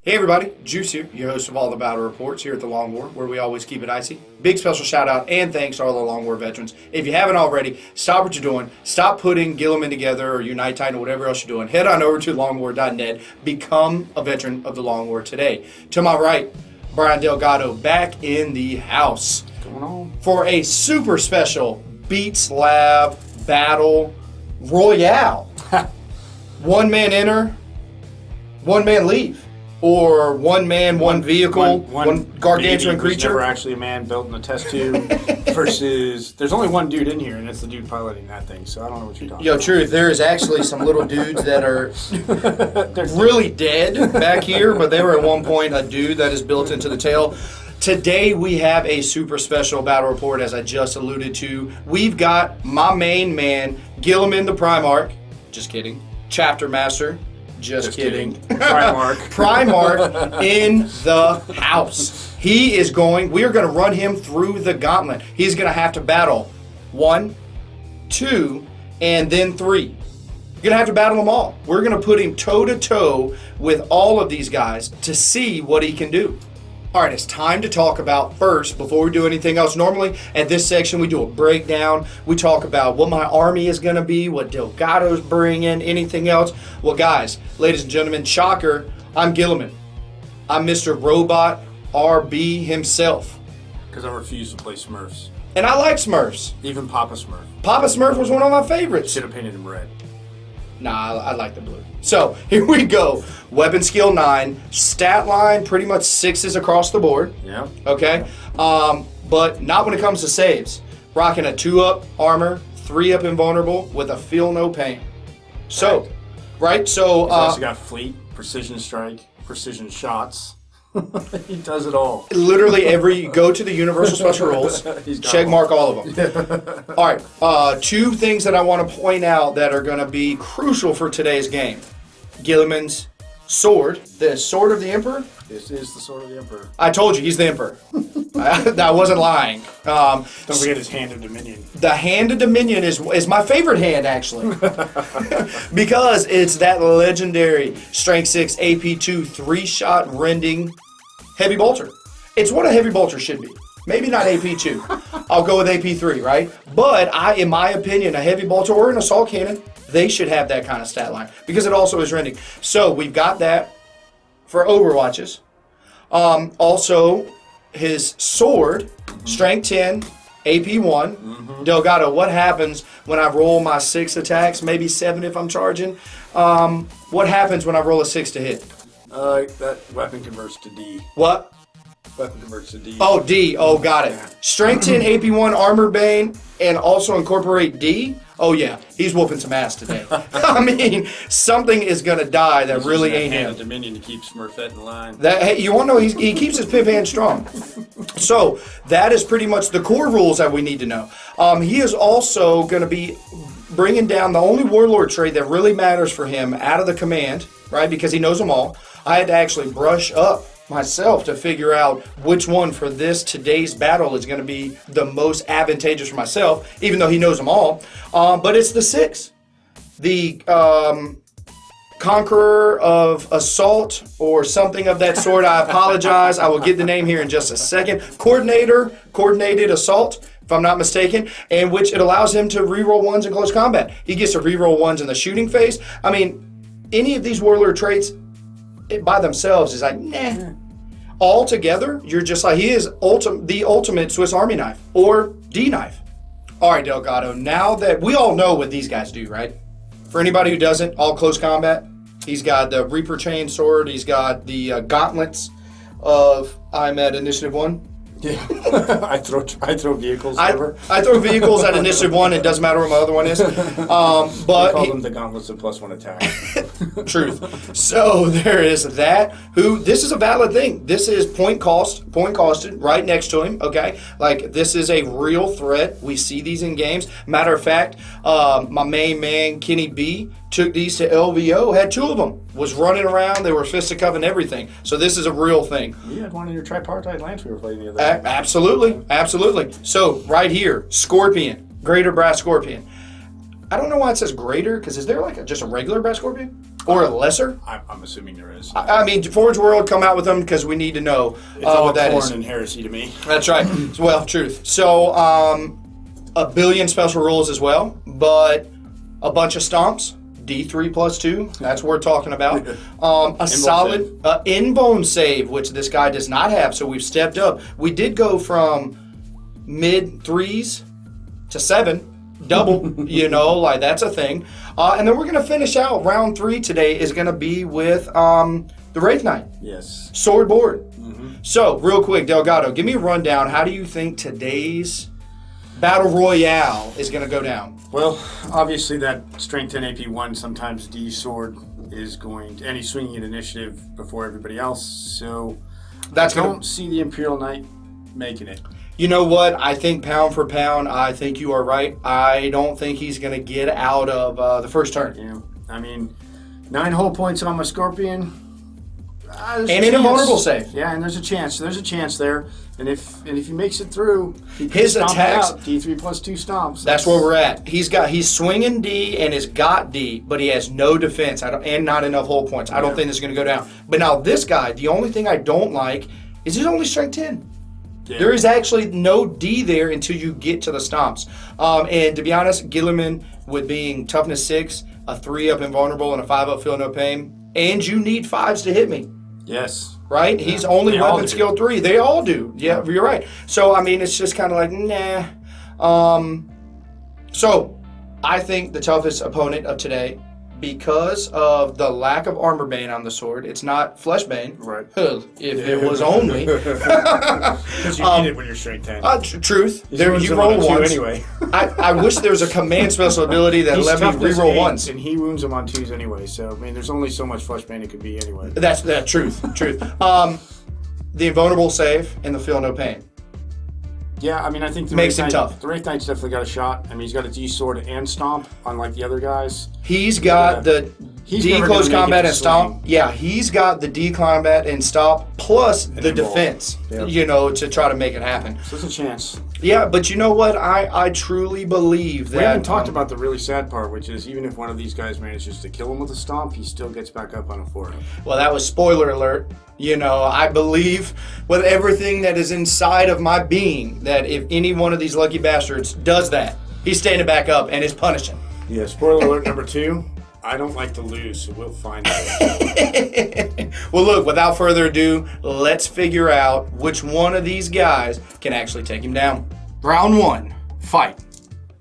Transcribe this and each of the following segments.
Hey everybody, Juice here, your host of all the battle reports here at the Long War, where we always keep it icy. Big special shout out and thanks to all the Long War veterans. If you haven't already, stop what you're doing. Stop putting Guilliman together or Unite Titan or whatever else you're doing. Head on over to longwar.net. Become a veteran of the Long War today. To my right, Brian Delgado back in the house. What's going on? For a super special Beats Lab Battle Royale. One man enter, one man leave. Or one man, one vehicle, one gargantuan creature. Never actually a man built in a test tube. Versus, there's only one dude in here, and it's the dude piloting that thing. So I don't know what you're talking about. Truth, there is actually some little dudes that are really dead back here, but they were at one point a dude that is built into the tail. Today we have a super special battle report, as I just alluded to. We've got my main man, Guilliman the Primarch. Just kidding. Chapter Master. Just kidding. Primarch in the house. We are going to run him through the gauntlet. He's going to have to battle 1, 2, and then 3. You're going to have to battle them all. We're going to put him toe-to-toe with all of these guys to see what he can do. All right, it's time to talk about first, before we do anything else. Normally, at this section, we do a breakdown. We talk about what my army is going to be, what Delgado's bringing, anything else. Well, guys, ladies and gentlemen, shocker, I'm Guilliman. I'm Mr. Robot RB himself. Because I refuse to play Smurfs. And I like Smurfs. Even Papa Smurf. Papa Smurf was one of my favorites. Should have painted him red. Nah, I like the blue. So, here we go. Weapon skill 9. Stat line, pretty much 6s across the board. Yeah. Okay? But not when it comes to saves. Rocking a 2-up armor, 3-up invulnerable with a feel no pain. So, right? So, He's also got fleet, precision strike, precision shots. He does it all. Literally go to the Universal Special Rules, check mark all of them. All right, 2 things that I want to point out that are going to be crucial for today's game. Guilliman's sword, the Sword of the Emperor. This is the Sword of the Emperor. I told you, he's the Emperor. I wasn't lying. Don't forget his Hand of Dominion. The Hand of Dominion is my favorite hand, actually. Because it's that legendary Strength 6 AP2 3-shot rending heavy bolter. It's what a heavy bolter should be. Maybe not AP2. I'll go with AP3, right? But in my opinion, a heavy bolter or an assault cannon, they should have that kind of stat line because it also is rending. So we've got that for overwatches. Also, his sword, Strength 10, AP1. Mm-hmm. Delgado, what happens when I roll my 6 attacks, maybe 7 if I'm charging? What happens when I roll a 6 to hit? That weapon converts to D. What? Weapon converts to D. Oh, D. Oh, got it. Strength 10, AP1, Armor Bane, and also incorporate D? Oh, yeah. He's whooping some ass today. I mean, something is going to die that really ain't him. Hand of Dominion to keep Smurfette in line. Hey, you want to know, he keeps his pimp hand strong. So, that is pretty much the core rules that we need to know. He is also going to be bringing down the only warlord trait that really matters for him out of the command, right, because he knows them all. I had to actually brush up myself to figure out which one for today's battle is going to be the most advantageous for myself, even though he knows them all. But it's the 6. The Conqueror of Assault or something of that sort. I apologize. I will get the name here in just a second. Coordinated Assault, if I'm not mistaken, and which it allows him to reroll 1s in close combat. He gets to reroll 1s in the shooting phase. I mean, any of these warlord traits by themselves is like, nah. All together, you're just like, he is the ultimate Swiss Army knife or D knife. All right, Delgado, now that we all know what these guys do, right? For anybody who doesn't, all close combat, he's got the Reaper Chain Sword, he's got the gauntlets of, I'm at Initiative 1. Yeah, I throw vehicles over. I throw vehicles at Initiative 1. It doesn't matter what my other one is. But we call them the gauntlets of +1 attack. Truth. So there is that. This is a valid thing. This is point costed right next to him. Okay, like this is a real threat. We see these in games. Matter of fact, my main man Kenny B took these to LVO. Had 2 of them. Was running around. They were fisticuffing everything. So this is a real thing. You had one in your tripartite lance we were playing the other day. Absolutely. So right here, Scorpion, Greater Brass Scorpion. I don't know why it says greater, because is there like just a regular Bat Scorpion? Or a lesser? I'm assuming there is. I mean, Forge World come out with them because we need to know all what that corn is. and heresy to me. That's right. Well, truth. So, a billion special rules as well, but a bunch of stomps. D3 plus 2. That's what we're talking about. A solid in-bone save, which this guy does not have, so we've stepped up. We did go from mid 3s to 7. Double, like that's a thing. And then we're going to finish out round 3 today is going to be with the Wraith Knight. Yes. Sword board. So, real quick, Delgado, give me a rundown. How do you think today's Battle Royale is going to go down? Well, obviously that Strength 10 AP1, sometimes D sword is going to, and he's swinging at initiative before everybody else. So, I don't see the Imperial Knight making it. You know what? I think pound for pound, I think you are right. I don't think he's going to get out of the first turn. Yeah. I mean, 9 hull points on my Scorpion. And an invulnerable save. Yeah, and there's a chance. There's a chance there. And if he makes it through, he can his stomp attacks. Out, D3 plus 2 stomps. That's where we're at. He's swinging D and has got D, but he has no defense and not enough hull points. I don't think this is going to go down. But now this guy, the only thing I don't like is he's only strength 10. Yeah. There is actually no D there until you get to the stomps. And to be honest, Guilliman, with being toughness 6, a 3-up invulnerable, and a 5-up feel no pain, and you need 5s to hit me. Yes. Right? Yeah. He's only weapon skill 3. They all do. Yeah, you're right. So, I mean, it's just kind of like, nah. So, I think the toughest opponent of today, because of the lack of armor bane on the sword, it's not flesh bane. Right. If it was only. Because you need it when you're strength 10. Truth. You roll once. Anyway. I wish there was a command special ability that let me reroll once. And he wounds them on 2s anyway. So, I mean, there's only so much flesh bane it could be anyway. That's truth. The invulnerable save and the feel no pain. Yeah, I mean, I think makes it tough. The Wraith Knight's definitely got a shot. I mean, he's got a D sword and stomp, unlike the other guys. He's got the D close combat and stomp. Yeah, he's got the D combat and stomp plus the defense. Yep. To try to make it happen. So there's a chance. Yeah, but you know what? I truly believe that. We haven't talked about the really sad part, which is even if one of these guys manages to kill him with a stomp, he still gets back up on a 4. Well, that was spoiler alert. I believe with everything that is inside of my being that if any one of these lucky bastards does that, he's standing back up and is punishing. Yeah, spoiler alert number 2. I don't like to lose, so we'll find out. Well, look, without further ado, let's figure out which one of these guys can actually take him down. Round 1, fight.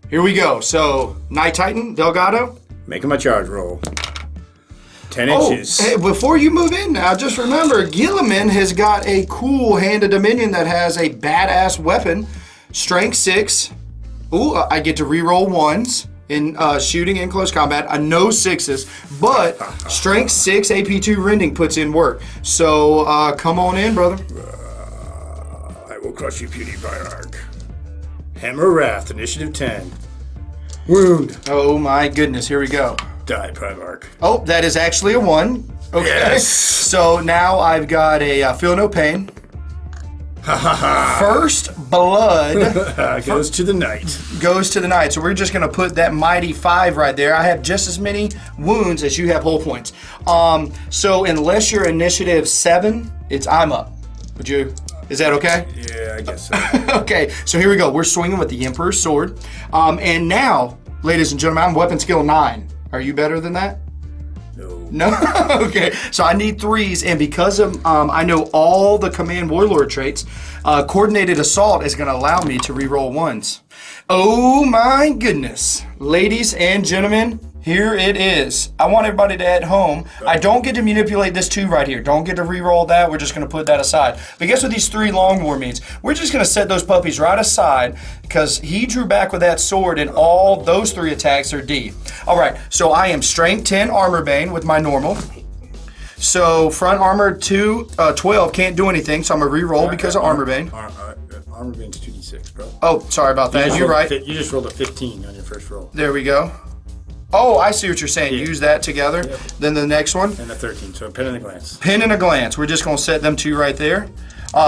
Here we go. So, Knight Titan, Delgado. Making my charge roll. 10 inches. Hey, before you move in now, just remember, Guilliman has got a cool Hand of Dominion that has a badass weapon. Strength 6. Ooh, I get to reroll 1s. In shooting and close combat, I know 6s, but strength 6 AP2 rending puts in work. So come on in, brother. I will crush you, puny Primarch. Hammer Wrath, initiative 10. Wound. Oh my goodness, here we go. Die, Primarch. Oh, that is actually a 1. Okay. Yes. So now I've got a feel no pain. First blood goes to the knight. Goes to the knight. So we're just going to put that mighty 5 right there. I have just as many wounds as you have hull points. So unless you're initiative 7, I'm up. Would you? Is that okay? Yeah, I guess so. Okay, so here we go. We're swinging with the Emperor's sword. And now, ladies and gentlemen, I'm weapon skill 9. Are you better than that? No? Okay, so I need 3s, and because of I know all the Command Warlord traits, Coordinated Assault is going to allow me to reroll 1s. Oh my goodness. Ladies and gentlemen, here it is. I want everybody to at home. I don't get to manipulate this 2 right here. Don't get to reroll that. We're just going to put that aside. But guess what these 3 Long War means? We're just going to set those puppies right aside because he drew back with that sword and all those 3 attacks are D. All right, so I am Strength 10 Armor Bane with my normal. So front armor 12 can't do anything, so I'm going to reroll because of Armor Bane. Armor Bane's 2d6, bro. Oh, sorry about that. You're right. You just rolled a 15 on your first roll. There we go. Oh, I see what you're saying. Yeah. Use that together. Yep. Then the next one. And a 13, so a pin and a glance. Pin and a glance. We're just going to set them 2 right there.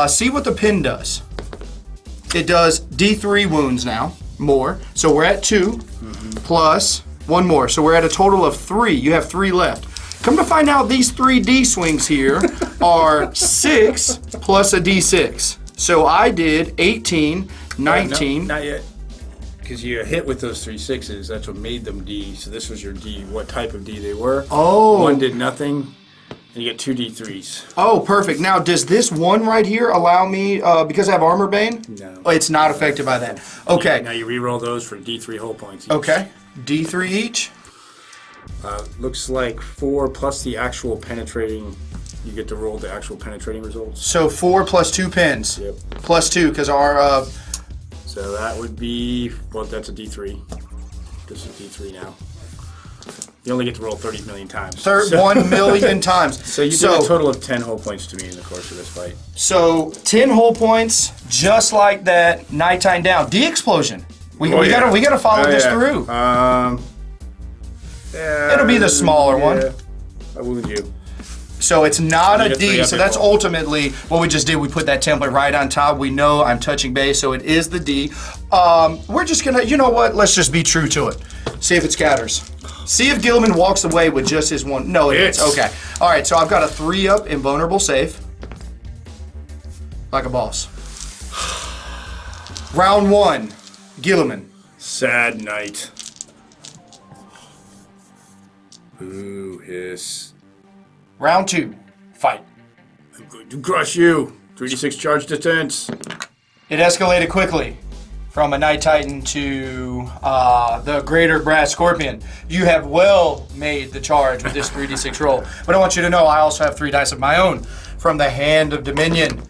See what the pin does. It does D3 wounds now. more. So we're at 2 plus 1 more. So we're at a total of 3. You have 3 left. Come to find out, these 3 D swings here are 6 plus a D6. So I did 18, 19. No, not yet. Because you hit with those 3 6s. That's what made them D. So this was your D. What type of D they were. Oh. 1 did nothing. And you get 2 D3s. Oh, perfect. Now, does this 1 right here allow me, because I have Armor Bane? No. Oh, it's not affected by that. Okay. Now you re-roll those for D3 whole points each. Okay. D3 each? Looks like 4 plus the actual penetrating. You get to roll the actual penetrating results. So 4 plus 2 pins. Yep. Plus 2, because our... So that would be, well, that's a D3. This is D3 now. You only get to roll 30 million times. 1 million times. So you did a total of 10 whole points to me in the course of this fight. So 10 whole points, just like that. Nighttime down. D-explosion. We gotta follow this through. Yeah, it'll be the smaller one. I wound you. So it's not a get D. 3 So that's ultimately what we just did. We put that template right on top. We know I'm touching base, so it is the D. We're just gonna, you know what? Let's just be true to it. See if it scatters. See if Guilliman walks away with just his 1. No, it hits. Okay. All right. So I've got a 3 up invulnerable save. Like a boss. Round 1, Guilliman. Sad night. Ooh, hiss. Round 2, fight. I'm going to crush you. 3d6 charge defense. It escalated quickly from a Night Titan to the Greater Brass Scorpion. You have well made the charge with this 3d6 roll. But I want you to know I also have 3 dice of my own from the Hand of Dominion.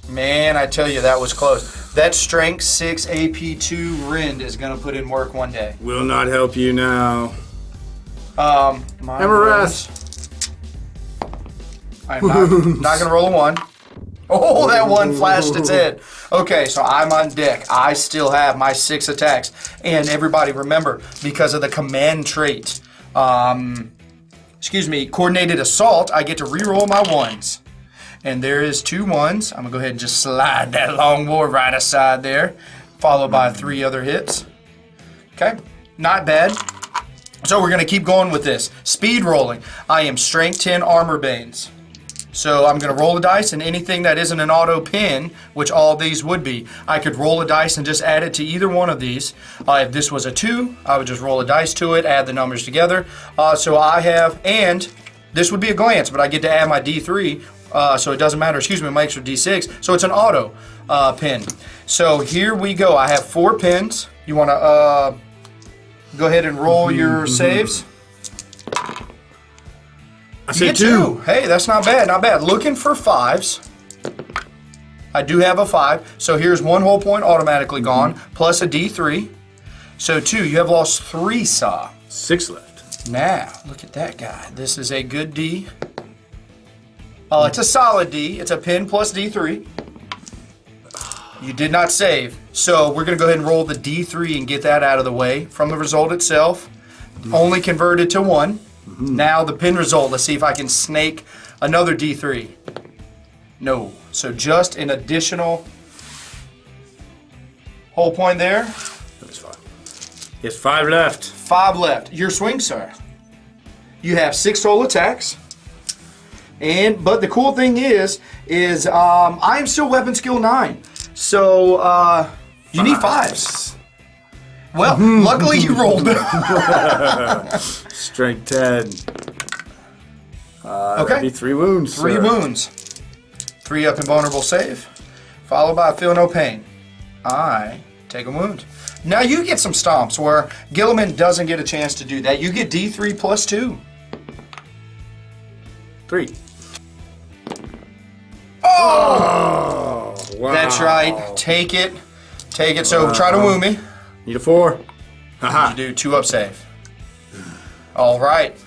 Man, I tell you, that was close. That Strength 6 AP2 Rend is going to put in work one day. Will not help you now. Hammer-Wrath. I'm not going to roll a 1. Oh, that 1 flashed its head. Okay, so I'm on deck. I still have my 6 attacks. And everybody remember, because of the command trait, coordinated assault, I get to reroll my 1s. And there is 2 1s. I'm going to go ahead and just slide that long war right aside there, followed by 3 other hits. Okay, not bad. So we're going to keep going with this. Speed rolling. I am Strength 10 Armor Banes. So I'm going to roll the dice, and anything that isn't an auto pin, which all these would be, I could roll a dice and just add it to either one of these. If this was a 2, I would just roll a dice to it, add the numbers together. So I have, and this would be a glance, but I get to add my D3, so it doesn't matter, my extra D6, so it's an auto pin. So here we go. I have 4 pins. You want to go ahead and roll your saves? I said 2. Hey, that's not bad, not bad. Looking for 5s. I do have a 5. So here's 1 whole point automatically gone, plus a D3. So 2, you have lost 3 saw. 6 left. Now, look at that guy. This is a good D. It's a solid D. It's a pin plus D3. You did not save. So we're going to go ahead and roll the D3 and get that out of the way. From the result itself, only converted to 1. Now the pin result, let's see if I can snake another D3. No. So just an additional whole point there. That's fine. Yes, 5 left. 5 left. Your swing, sir. You have 6 total attacks. But the cool thing is I am still weapon skill 9. So you need 5s. Well, luckily you rolled. Strength 10. Okay. That'd be 3 wounds. 3 wounds. 3 up invulnerable save, followed by feel no pain. I take a wound. Now you get some stomps where Guilliman doesn't get a chance to do that. You get D3 plus 2. 3. Oh! Wow. That's right. Take it. Take it. So try to wound me. Need a 4. Haha. You do 2 up save. All right.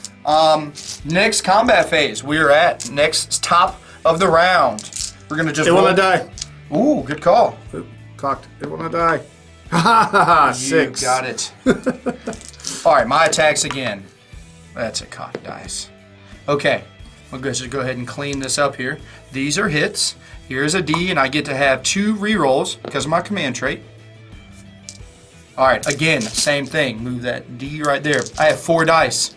Next combat phase. We are at next top of the round. We're gonna just. It will not die. Ooh, good call. Cocked. It will not die. Ha ha ha! 6. You got it. All right, my attacks again. That's a cocked dice. Okay, we'll just go ahead and clean this up here. These are hits. Here's a D, and I get to have 2 rerolls because of my command trait. All right, again, same thing. Move that D right there. I have 4 dice.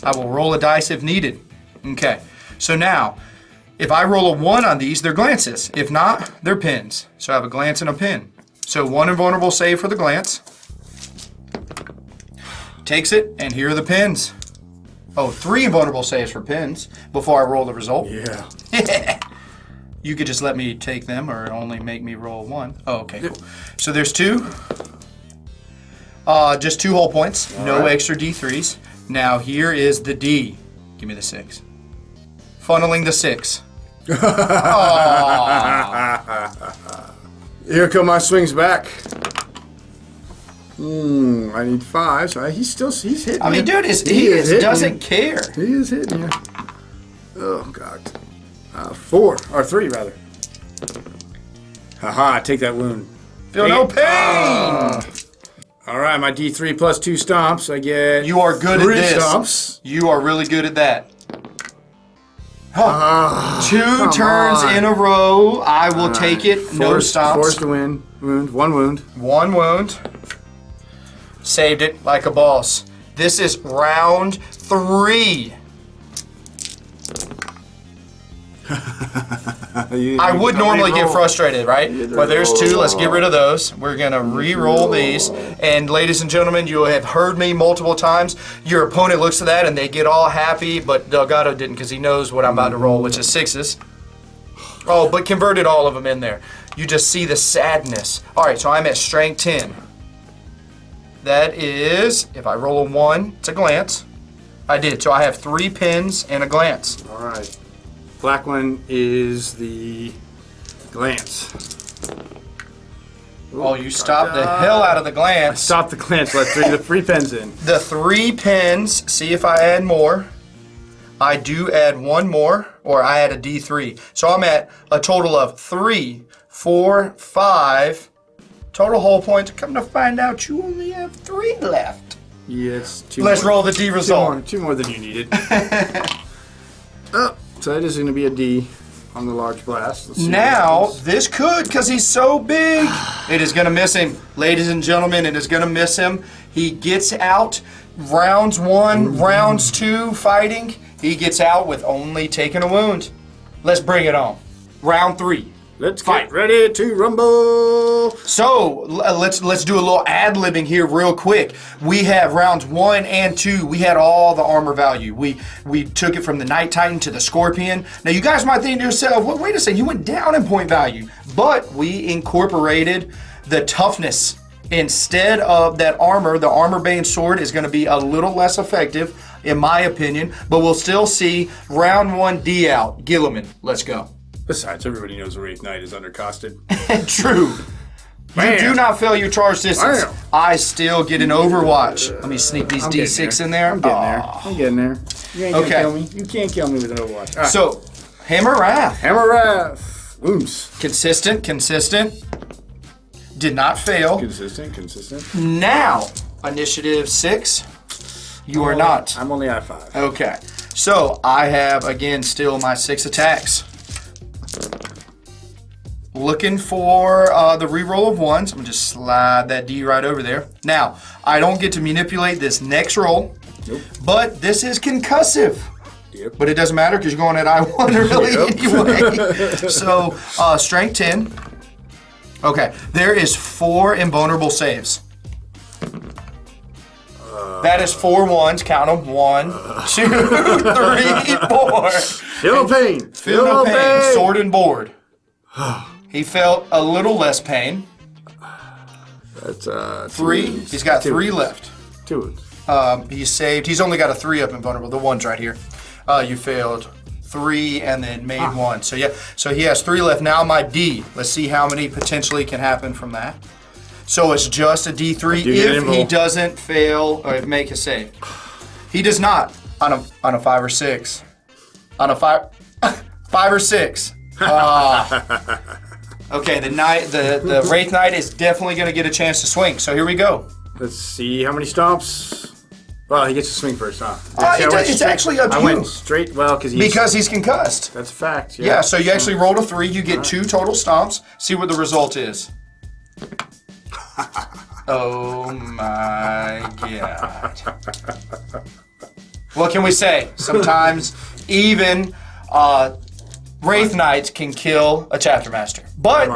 I will roll a dice if needed. Okay, so now, if I roll a 1 on these, they're glances. If not, they're pins. So I have a glance and a pin. So 1 invulnerable save for the glance. Takes it, and here are the pins. Oh, 3 invulnerable saves for pins before I roll the result. Yeah. You could just let me take them or only make me roll 1. Oh, okay, cool. So there's 2. Just 2 whole points. No extra D3s. Now here is the D. Give me the 6. Funneling the 6. Here come my swings back. I need 5. So he's hitting. I mean, dude, he doesn't care. He is hitting you. Oh God. 4 or 3 rather. Haha! Take that wound. Feel no pain. All right, my D3 plus 2 stomps. I get. You are good at this. 3 stomps. You are really good at that. 2 turns in a row. I will take it. No stomps. Forced to win. Wound. 1 wound. 1 wound. Saved it like a boss. This is round 3. I would normally get frustrated, right? But there's 2. Let's get rid of those. We're going to re-roll these. And ladies and gentlemen, you have heard me multiple times. Your opponent looks at that and they get all happy, but Delgado didn't because he knows what I'm about to roll, which is 6s. Oh, but converted all of them in there. You just see the sadness. All right, so I'm at strength 10. That is, if I roll a 1, it's a glance. I did, so I have 3 pins and a glance. All right. Black one is the glance. Oh, you stopped the hell out of the glance. Stop the glance. Let the 3 pins in. The 3 pins, see if I add more. I do add 1 more, or I add a D3. So I'm at a total of 3, 4, 5. Total whole points. Come to find out, you only have 3 left. Yes. Yeah, 2 Let's more. roll the D result. 2 more than you needed. So that is going to be a D on the large blast. Now, this could, because he's so big, it is going to miss him. Ladies and gentlemen, it is going to miss him. He gets out. Rounds 1, rounds 2, fighting. He gets out with only taking a wound. Let's bring it on. Round 3. Let's get ready to rumble. So let's do a little ad-libbing here real quick. We have rounds 1 and 2. We had all the armor value. We took it from the Night Titan to the Scorpion. Now you guys might think to yourself, well, wait a second, you went down in point value. But we incorporated the toughness. Instead of that armor, the armor-bane sword is going to be a little less effective, in my opinion. But we'll still see round 1 D out. Guilliman, let's go. Besides, everybody knows the Wraith Knight is undercosted. True. You do not fail your charge distance. Bam. I still get an Overwatch. Let me sneak these D6 in there. I'm getting there. You ain't gonna kill me. You can't kill me with an Overwatch. Right. So, Hammer Wrath. Hammer Wrath. Wounds. Consistent. Did not fail. Consistent. Now, initiative 6. You are not. I'm only at 5. Okay. So, I have, again, still my 6 attacks. Looking for the reroll of 1s. I'm going to just slide that D right over there. Now, I don't get to manipulate this next roll. Nope. But this is concussive. Yep. But it doesn't matter because you're going at I1 really anyway. So, strength 10. Okay. There is 4 invulnerable saves. That is 4 1s. Count them. 1, 2, 3, 4. Feel no pain. Feel no pain. Sword and board. He felt a little less pain. That's 3. He's got 3 left. 2. He's saved. He's only got a 3 up invulnerable. The 1's right here. You failed 3 and then made 1. So yeah. So he has 3 left. Now my D. Let's see how many potentially can happen from that. So it's just a D3 if he doesn't fail or make a save. He does not on a 5 or 6. On a 5 or 6. Okay, the Wraith Knight is definitely going to get a chance to swing. So here we go. Let's see how many stomps. Well, he gets to swing first, huh? It's actually up to you. I went straight, because he's concussed. That's a fact. Yeah, so you actually rolled a 3. You get 2 total stomps. See what the result is. Oh my god. What can we say? Sometimes even Wraith Knights can kill a Chapter Master. But,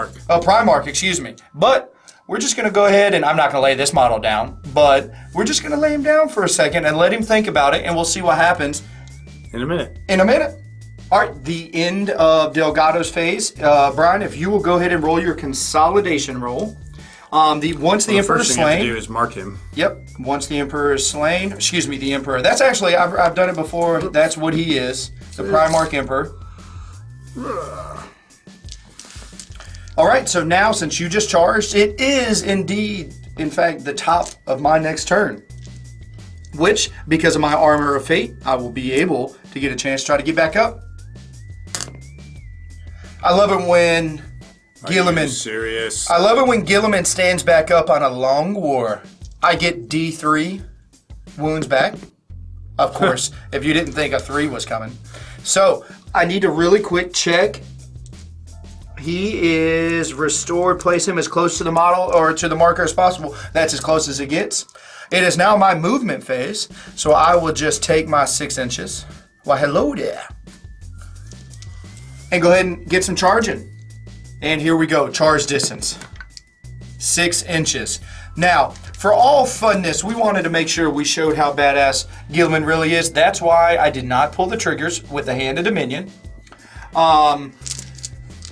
Primarch, excuse me. But we're just going to go ahead and I'm not going to lay this model down, but we're just going to lay him down for a second and let him think about it, and we'll see what happens. In a minute. All right, the end of Delgado's phase. Brian, if you will go ahead and roll your consolidation roll. Once the Emperor is slain. The first thing you have to do is mark him. Yep. Once the Emperor is slain, the Emperor. That's actually, I've done it before. That's what he is, the Primarch Emperor. All right, so now since you just charged, it is indeed, in fact, the top of my next turn. Which, because of my Armor of Fate, I will be able to get a chance to try to get back up. I love it when Guilliman. Are you serious? I love it when Guilliman stands back up on a long war. I get D3 wounds back. Of course, if you didn't think a 3 was coming. So, I need to really quick check. He is restored. Place him as close to the model or to the marker as possible. That's as close as it gets. It is now my movement phase, so I will just take my 6 inches. Why, hello there. And go ahead and get some charging. And here we go, charge distance. 6 inches. Now, for all funness, we wanted to make sure we showed how badass Guilliman really is. That's why I did not pull the triggers with the Hand of Dominion.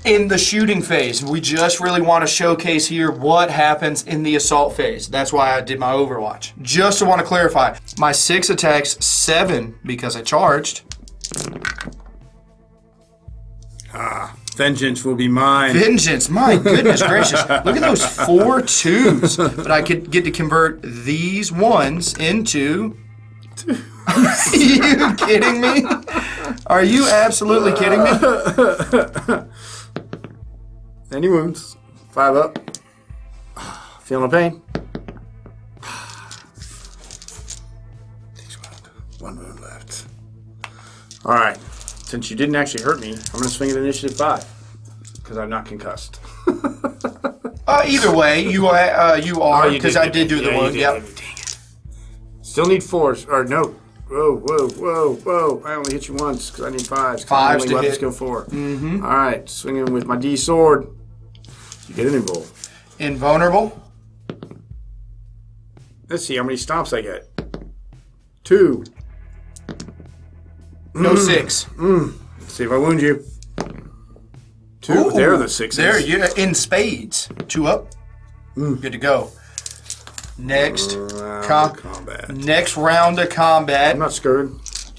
In the shooting phase, we just really want to showcase here what happens in the assault phase. That's why I did my Overwatch. Just to want to clarify, my 6 attacks, 7 because I charged. Vengeance will be mine. Vengeance, my goodness gracious. Look at those 4 2s. But I could get to convert these 1s into... Are you kidding me? Are you absolutely kidding me? Any wounds? 5 up. Feeling the pain? Takes 1 wound left. All right. Since you didn't actually hurt me, I'm going to swing at initiative 5 because I'm not concussed. Either way, you are because I did do the wound. Yep. Dang it. Still need 4s. Or no. Whoa. I only hit you once because I need 5s. 5s to hit. hit. Go 4. Mm-hmm. All right. Swinging with my D sword. You get an invul. Invulnerable. Let's see how many stomps I get. 2. No 6. Let's see if I wound you. 2. Ooh, there are the 6s. There, you're in spades. 2 up. Good to go. Next combat. Next round of combat. I'm not scared.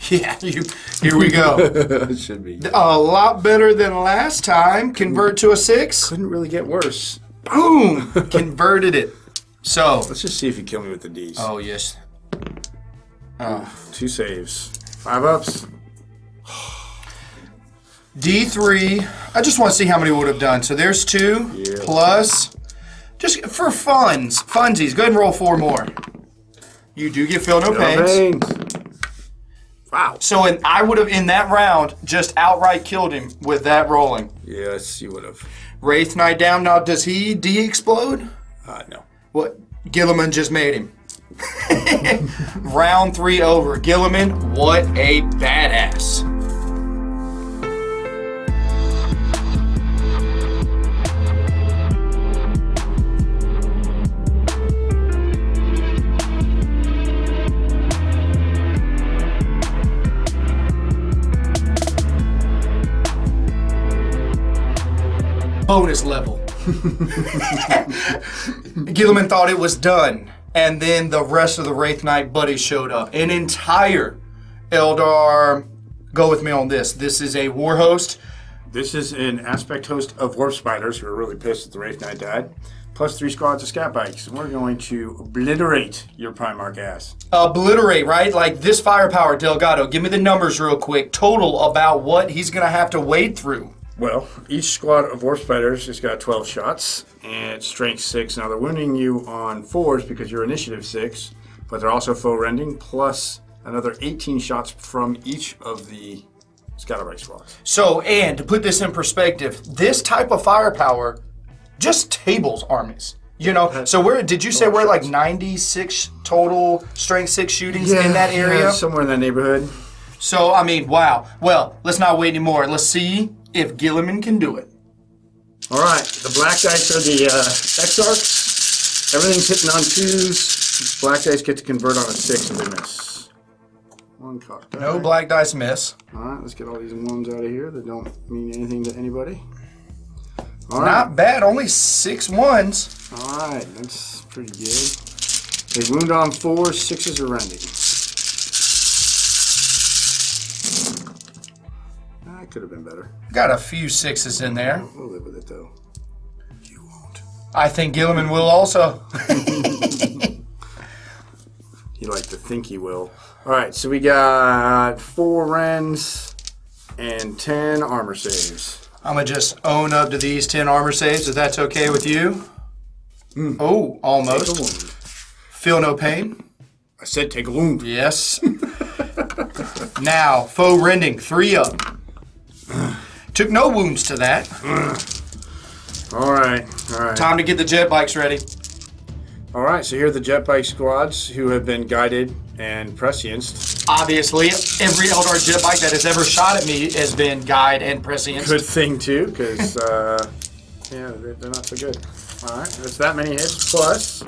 Yeah, here we go. It should be. A lot better than last time. Convert to a 6. Couldn't really get worse. Boom! Converted it. So. Let's just see if you kill me with the Ds. Oh, yes. 2 saves. 5 ups. D3. I just want to see how many we would have done. So there's 2 plus, just for funsies. Go ahead and roll 4 more. You do get feel no pains. Wow. So I would have in that round just outright killed him with that rolling. Yes, you would have. Wraith Knight down. Now does he de-explode? No. What? Guilliman just made him. Round 3 over. Guilliman, what a badass. Bonus level. Guilliman thought it was done. And then the rest of the Wraith Knight buddies showed up. An entire Eldar, go with me on this. This is a war host. This is an aspect host of Warp Spiders who are really pissed that the Wraith Knight died. Plus 3 squads of Scat Bikes. And we're going to obliterate your Primarch ass. Obliterate, right? Like this firepower, Delgado. Give me the numbers real quick. Total about what he's going to have to wade through. Well, each squad of Warp Spiders has got 12 shots, and it's strength 6. Now, they're wounding you on 4s because you're initiative 6, but they're also foe rending, plus another 18 shots from each of the Scatterbike squads. So, and to put this in perspective, this type of firepower just tables armies. You know, so did you say we're like 96 total strength 6 shootings in that area? Yeah, somewhere in that neighborhood. So, I mean, wow. Well, let's not wait anymore. Let's see if Guilliman can do it. All right, the black dice are the X-Arcs. Everything's hitting on 2s. Black dice get to convert on a 6 if they miss. One cock die. No black dice miss. All right, let's get all these 1s out of here that don't mean anything to anybody. All Not right. bad. Only 6 1s. All right, that's pretty good. They wound on 4s, 6s are rending. That could have been better. Got a few 6s in there. We'll live with it though. You won't. I think Guilliman will also. He like to think he will. All right, so we got 4 rends and 10 armor saves. I'm going to just own up to these 10 armor saves, if that's okay with you. Oh, almost. Take a wound. Feel no pain. I said take a wound. Yes. Now, foe rending, 3 up. Took no wounds to that. All right, all right. Time to get the jet bikes ready. All right, so here are the jet bike squads who have been guided and prescienced. Obviously, every Eldar jet bike that has ever shot at me has been guide and prescient. Good thing too, because yeah, they're not so good. All right, there's that many hits plus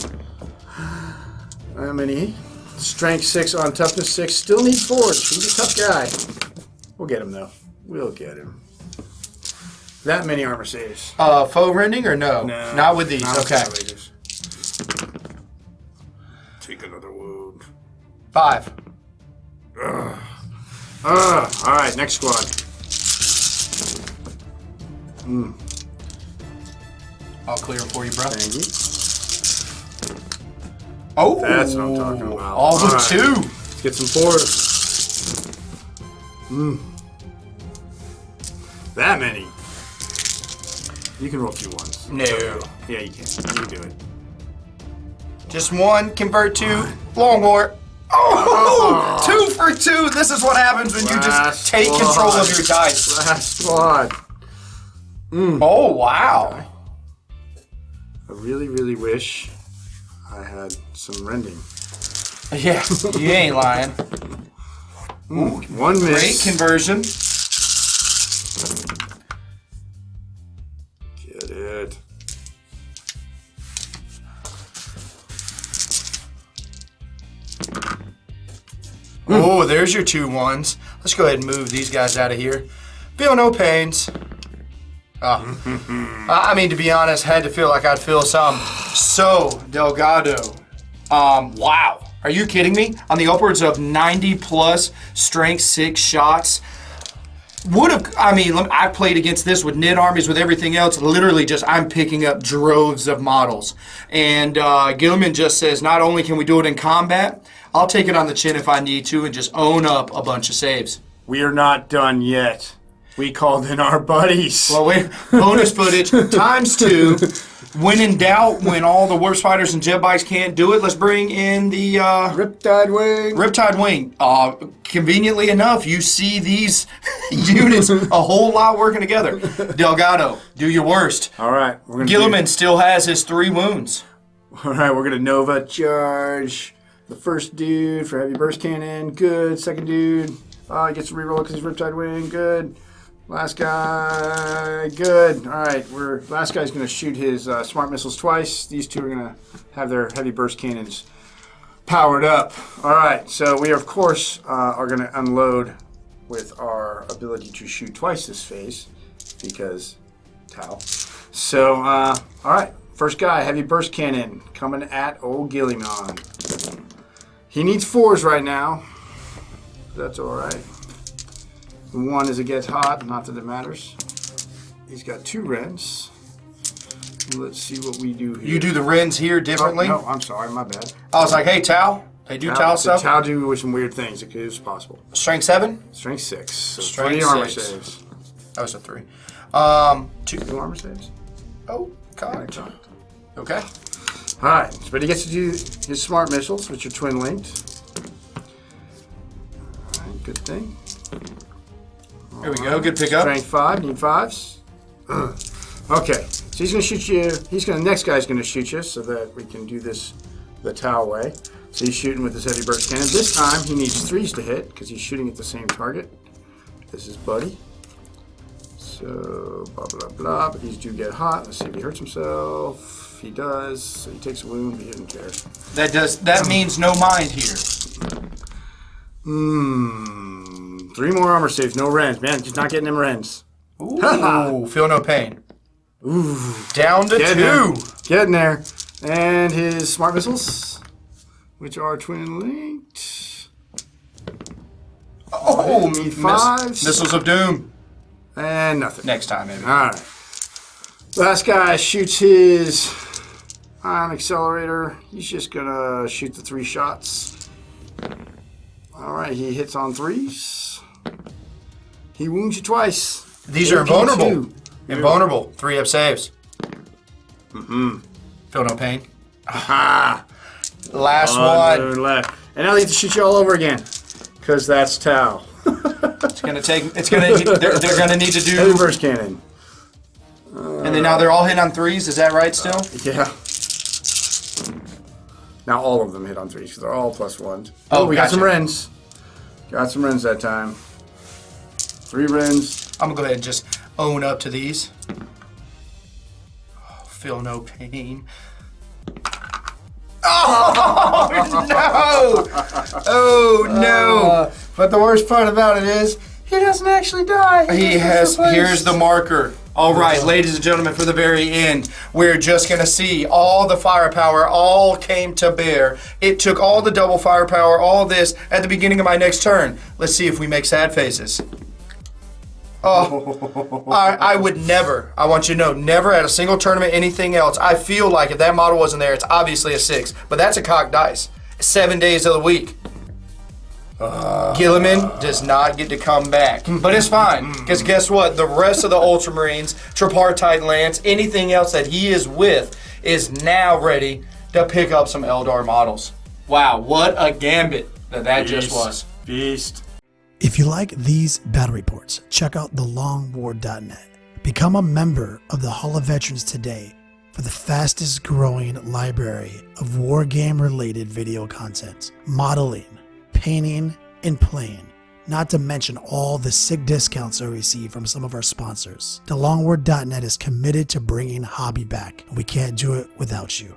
that many. Strength 6 on toughness 6. Still need forge. He's a tough guy. We'll get him though. We'll get him. That many armor saves. Foe rending or no? No, Not with these. not with Okay. outrageous. Take another wound. 5. All right, next squad. I'll clear it for you, bro. Thank you. Oh, That's what I'm talking about. All the right. 2. Let's get some fours. That many. You can roll 2 ones. No. Yeah, you can. You can do it. Just 1, convert to long war. Oh, 2 for 2. This is what happens when you just Last take squad. control of your dice. Last squad. Oh, wow. I really, really wish I had some rending. Yeah, you ain't lying. 1 miss. Great conversion. Get it. Oh, there's your 2 1s. Let's go ahead and move these guys out of here. Feel no pains. I mean, to be honest, had to feel like I'd feel some. So, Delgado. Wow. Are you kidding me? On the upwards of 90 plus strength 6 shots. Would have, I mean, I played against this with knit armies, with everything else. Literally just, I'm picking up droves of models. And Guilliman just says, not only can we do it in combat, I'll take it on the chin if I need to and just own up a bunch of saves. We are not done yet. We called in our buddies. Well, wait, bonus footage times 2. When in doubt, when all the warp spiders and jet bikes can't do it, let's bring in the Riptide Wing. Riptide Wing. Conveniently enough, you see these units a whole lot working together. Delgado, do your worst. All right. We're gonna Guilliman still has his 3 wounds. All right, we're going to Nova charge. The first dude for heavy burst cannon. Good. Second dude. He gets to reroll because he's Riptide Wing. Good. Last guy, good. All right, last guy's going to shoot his smart missiles twice. These 2 are going to have their heavy burst cannons powered up. All right, so we of course are going to unload with our ability to shoot twice this phase because Tau. So, all right, first guy, heavy burst cannon coming at old Guilliman. He needs 4s right now. That's all right. 1 as it gets hot, not that it matters. He's got 2 rends. Let's see what we do here. You do the Rens here differently? No, I'm sorry, my bad. I was like, hey, Tau. They do Tau stuff? Tau do with some weird things. It is possible. Strength 7? Strength 6. So Strength 3 armor 6. saves. That was a 3. 2 armor saves? Oh, God. Okay. All right, but he gets to do his smart missiles, which are twin linked. All right, good thing. Here we go. Good pickup. Strength 5. Need 5s. Okay. So he's going to shoot you. Next guy's going to shoot you so that we can do this the Tau way. So he's shooting with his heavy burst cannon. This time he needs 3s to hit because he's shooting at the same target. This is Buddy. So blah blah blah. But these do get hot. Let's see if he hurts himself. He does. So he takes a wound, but he doesn't care. That means no mind here. 3 more armor saves, no rends. Man, just not getting them rends. Ooh, feel no pain. Ooh. Down to 2. Getting there. And his smart missiles, which are twin linked. Oh, fives. Missiles of Doom. And nothing. Next time, maybe. Alright. Last guy shoots his ion accelerator. He's just gonna shoot the 3 shots. Alright, he hits on 3s. He wounds you twice. These are invulnerable. Invulnerable. 3 up saves. Feel no pain. Aha! Last one. Left. And now they have to shoot you all over again. Because that's Tau. It's gonna take. They're gonna need to do. Heavy burst cannon. And then now they're all hitting on 3s. Is that right? Still? Yeah. Now all of them hit on 3s because they're all +1s. Oh, we gotcha. got some rends. Got some rends that time. 3 rends. I'm gonna go ahead and just own up to these. Oh, feel no pain. Oh no! Oh no! But the worst part about it is he doesn't actually die. He has. Here's the marker. All right, ladies and gentlemen, for the very end, we're just going to see all the firepower all came to bear. It took all the double firepower, all this, at the beginning of my next turn. Let's see if we make sad faces. Oh, I would never, I want you to know, never at a single tournament, anything else. I feel like if that model wasn't there, it's obviously a 6. But that's a cocked dice. 7 days of the week. Guilliman does not get to come back. But it's fine, because guess what? The rest of the Ultramarines, Tripartite Lance, anything else that he is with is now ready to pick up some Eldar models. Wow, what a gambit that just was. Beast. If you like these battle reports, check out thelongwar.net. Become a member of the Hall of Veterans today for the fastest growing library of wargame-related video content, modeling, painting, and playing, not to mention all the sick discounts I receive from some of our sponsors. TheLongwar.net is committed to bringing hobby back, and we can't do it without you.